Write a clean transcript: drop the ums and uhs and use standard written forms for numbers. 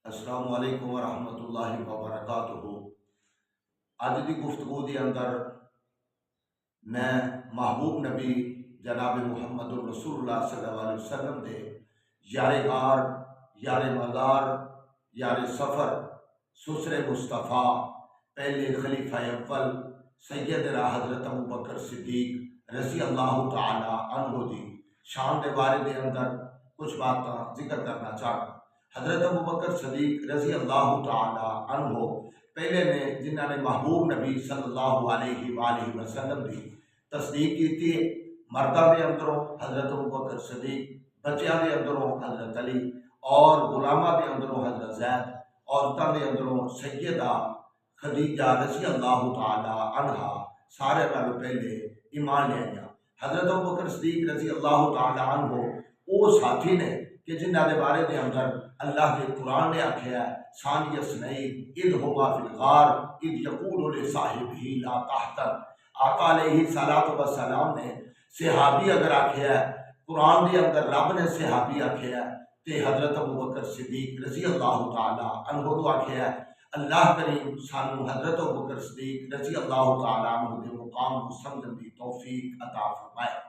السلام علیکم ورحمۃ اللہ وبرکاتہ۔ اج دی گفتگو دے اندر میں محبوب نبی جناب محمد رسول اللہ صلی اللہ علیہ وسلم دے یار غار، یار مزار، یار سفر، سسر مصطفیٰ، پہلے خلیفہ اول سیدنا حضرت ابوبکر صدیق رضی اللہ تعالی عنہ دی شان دے بارے دے اندر کچھ باتاں ذکر کرنا چاہتا۔ حضرت ابوبکر صدیق رضی اللہ تعالی عنہ پہلے نے جنہوں نے محبوب نبی صلی اللہ علیہ وآلہ وسلم کی تصدیق کی ہے۔ مردوں کے اندروں حضرت ابوبکر صدیق، بچیاں کے اندروں حضرت علی، اور غلاماں کے اندروں حضرت زید، عورتوں کے اندروں سیدہ خدیجہ رضی اللہ تعالی عنہ سارے نال پہلے ایمان لے آیا۔ حضرت ابوبکر صدیق رضی اللہ تعالی عنہ وہ ساتھی نے کہ جنہاں دے بارے دے اندر اللہ کے قرآن نے آکھیا ہے ثانی اثنین اذ ہما فی الغار اذ یقول لصاحبہ لا تحزن۔ آقا علیہ الصلوۃ والسلام نے صحابی اگر آکھیا ہے، قرآن دے اندر رب نے صحابی آکھیا ہے تے حضرت ابوبکر صدیق رضی اللہ تعالی عنہ کو آکھیا ہے۔ اللہ کریم سانو حضرت ابوبکر صدیق رضی اللہ تعالی عنہ دے مقام کو سمجھن دی توفیق عطا فرمائے۔